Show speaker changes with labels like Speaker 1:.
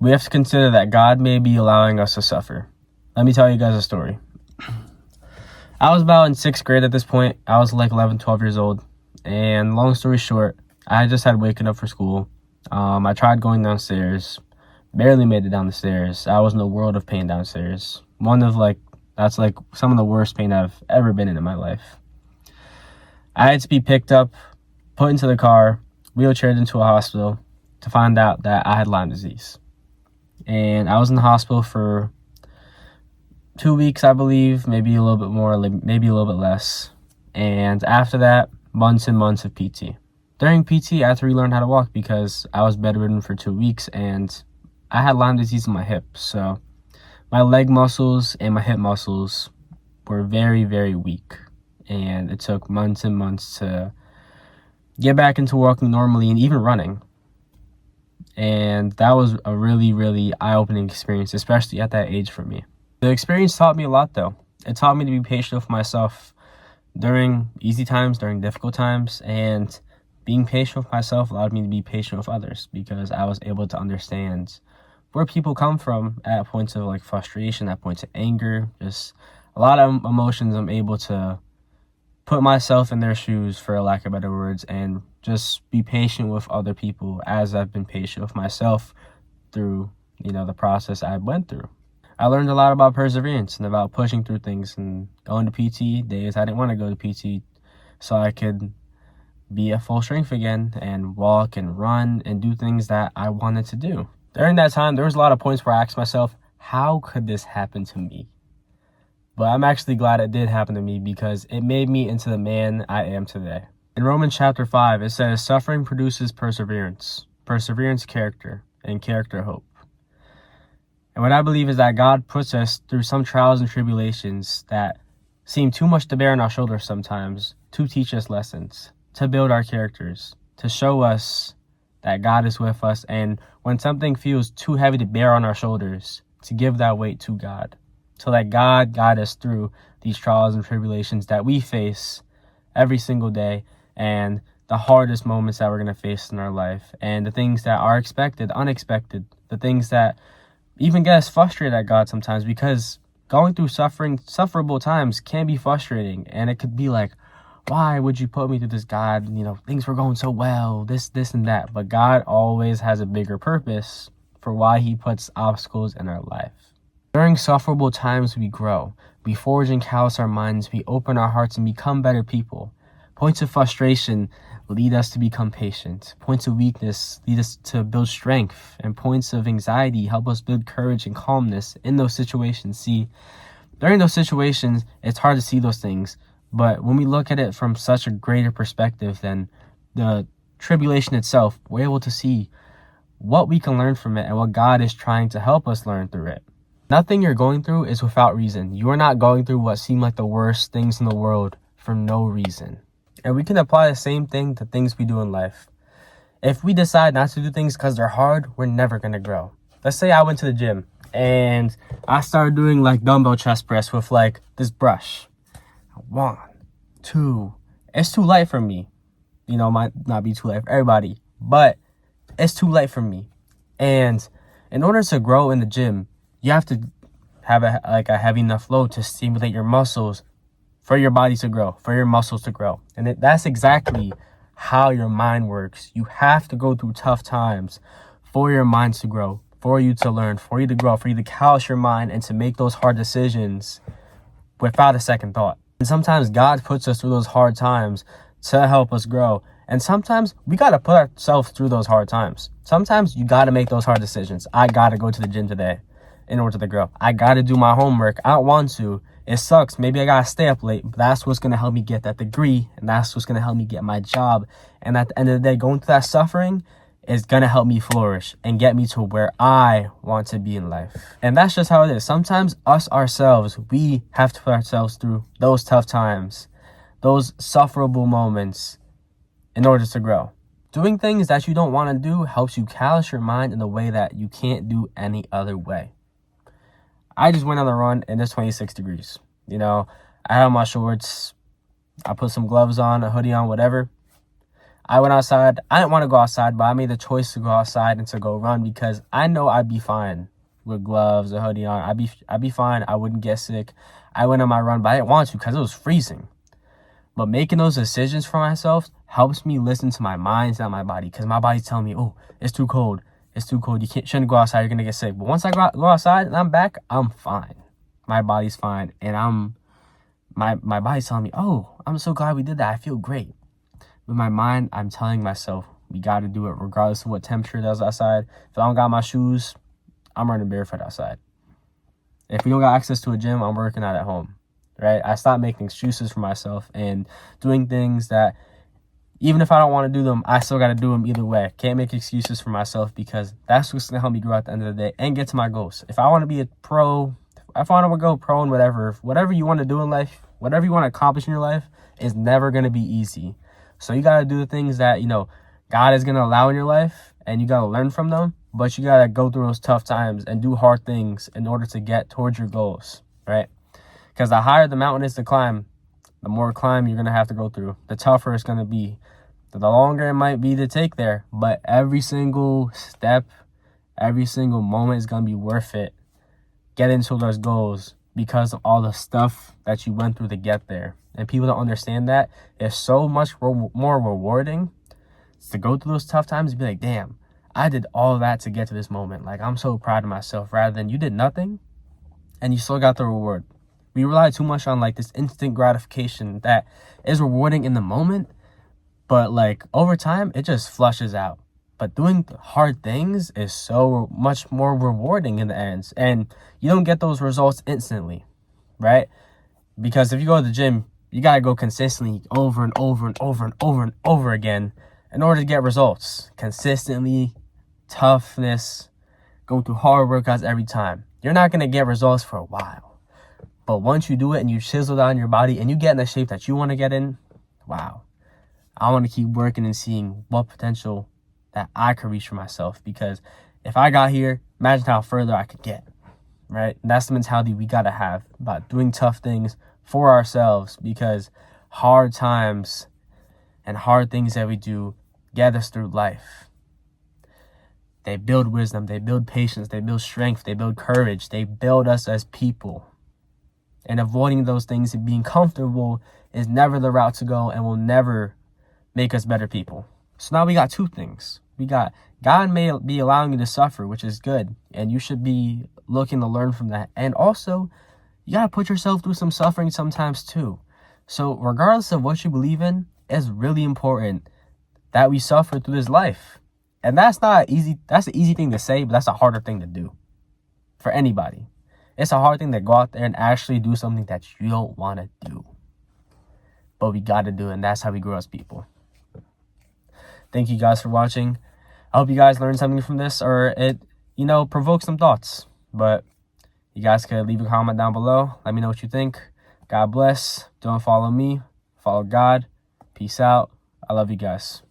Speaker 1: we have to consider that God may be allowing us to suffer. Let me tell you guys a story. I was about in 6th grade at this point. I was like 11, 12 years old. And long story short, I just had waken up for school. I tried going downstairs. Barely made it down the stairs. I was in a world of pain downstairs. That's like some of the worst pain I've ever been in my life. I had to be picked up, put into the car, wheelchaired into a hospital to find out that I had Lyme disease. And I was in the hospital for 2 weeks, I believe, maybe a little bit more, maybe a little bit less. And after that, months and months of PT. During PT, I had to relearn how to walk because I was bedridden for 2 weeks and I had Lyme disease in my hip. So my leg muscles and my hip muscles were very, very weak. And it took months and months to get back into walking normally and even running. And that was a really, really eye-opening experience, especially at that age for me. The experience taught me a lot, though. It taught me to be patient with myself during easy times, during difficult times, and being patient with myself allowed me to be patient with others because I was able to understand where people come from at points of like frustration, at points of anger, just a lot of emotions. I'm able to put myself in their shoes, for lack of better words, and just be patient with other people as I've been patient with myself through, the process I went through. I learned a lot about perseverance and about pushing through things and going to PT days I didn't want to go to PT so I could be at full strength again and walk and run and do things that I wanted to do. During that time, there was a lot of points where I asked myself, how could this happen to me? But I'm actually glad it did happen to me because it made me into the man I am today. In Romans chapter 5, it says, suffering produces perseverance, perseverance character, and character hope. And what I believe is that God puts us through some trials and tribulations that seem too much to bear on our shoulders sometimes to teach us lessons, to build our characters, to show us that God is with us. And when something feels too heavy to bear on our shoulders, to give that weight to God, to let God guide us through these trials and tribulations that we face every single day and the hardest moments that we're going to face in our life and the things that are expected, unexpected, the things that even get us frustrated at God sometimes because going through sufferable times can be frustrating. And it could be like, why would you put me through this, God? Things were going so well, this and that. But God always has a bigger purpose for why he puts obstacles in our life. During sufferable times, we grow. We forge and callous our minds. We open our hearts and become better people. Points of frustration lead us to become patient. Points of weakness lead us to build strength. And points of anxiety help us build courage and calmness in those situations. See, during those situations, it's hard to see those things. But when we look at it from such a greater perspective than the tribulation itself, we're able to see what we can learn from it and what God is trying to help us learn through it. Nothing you're going through is without reason. You are not going through what seem like the worst things in the world for no reason. And we can apply the same thing to things we do in life. If we decide not to do things because they're hard, we're never going to grow. Let's say I went to the gym and I started doing like dumbbell chest press with like this brush. 1, 2. It's too light for me. Might not be too light for everybody, but it's too light for me. And in order to grow in the gym, you have to have a heavy enough load to stimulate your muscles for your body to grow, for your muscles to grow. And that's exactly how your mind works. You have to go through tough times for your mind to grow, for you to learn, for you to grow, for you to callous your mind and to make those hard decisions without a second thought. And sometimes God puts us through those hard times to help us grow. And sometimes we got to put ourselves through those hard times. Sometimes you got to make those hard decisions. I got to go to the gym today in order to grow. I got to do my homework. I don't want to. It sucks. Maybe I got to stay up late, but that's what's going to help me get that degree. And that's what's going to help me get my job. And at the end of the day, going through that suffering is going to help me flourish and get me to where I want to be in life. And that's just how it is. Sometimes us ourselves, we have to put ourselves through those tough times, those sufferable moments in order to grow. Doing things that you don't want to do helps you callous your mind in a way that you can't do any other way. I just went on a run and it's 26 degrees. I had on my shorts. I put some gloves on, a hoodie on, whatever. I went outside. I didn't want to go outside, but I made the choice to go outside and to go run because I know I'd be fine with gloves, a hoodie on. I'd be fine. I wouldn't get sick. I went on my run, but I didn't want to because it was freezing. But making those decisions for myself helps me listen to my mind, not my body, because my body's telling me, oh, it's too cold. It's too cold. Shouldn't go outside. You're going to get sick. But once I go outside and I'm back, I'm fine. My body's fine. And my body's telling me, oh, I'm so glad we did that. I feel great. With my mind, I'm telling myself, we got to do it regardless of what temperature it is outside. If I don't got my shoes, I'm running barefoot outside. If we don't got access to a gym, I'm working out at home. Right? I stopped making excuses for myself and doing things that, even if I don't want to do them, I still got to do them either way. Can't make excuses for myself because that's what's going to help me grow at the end of the day and get to my goals. If I want to be a pro, if I want to go pro in whatever you want to do in life, whatever you want to accomplish in your life is never going to be easy. So you got to do the things that, God is going to allow in your life and you got to learn from them. But you got to go through those tough times and do hard things in order to get towards your goals, right? Because the higher the mountain is to climb, the more climb you're going to have to go through. The tougher it's going to be. The longer it might be to take there. But every single step, every single moment is going to be worth it. Getting to those goals because of all the stuff that you went through to get there. And people don't understand that. It's so much more rewarding to go through those tough times and be like, damn, I did all that to get to this moment. Like, I'm so proud of myself. Rather than you did nothing and you still got the reward. We rely too much on like this instant gratification that is rewarding in the moment, but like over time, it just flushes out. But doing hard things is so much more rewarding in the end. And you don't get those results instantly, right? Because if you go to the gym, you got to go consistently over and over and over and over and over again in order to get results. Consistently, toughness, going through hard workouts every time. You're not going to get results for a while. But once you do it and you chisel down your body and you get in the shape that you want to get in, wow. I want to keep working and seeing what potential that I could reach for myself. Because if I got here, imagine how further I could get, right? And that's the mentality we got to have about doing tough things for ourselves. Because hard times and hard things that we do get us through life. They build wisdom, they build patience, they build strength, they build courage, they build us as people. And avoiding those things and being comfortable is never the route to go and will never make us better people. So now we got two things. We got God may be allowing you to suffer, which is good. And you should be looking to learn from that. And also, you got to put yourself through some suffering sometimes too. So regardless of what you believe in, it's really important that we suffer through this life. And that's not easy. That's an easy thing to say, but that's a harder thing to do for anybody. It's a hard thing to go out there and actually do something that you don't want to do. But we got to do it, and that's how we grow as people. Thank you guys for watching. I hope you guys learned something from this, or it, provoked some thoughts. But you guys could leave a comment down below. Let me know what you think. God bless. Don't follow me. Follow God. Peace out. I love you guys.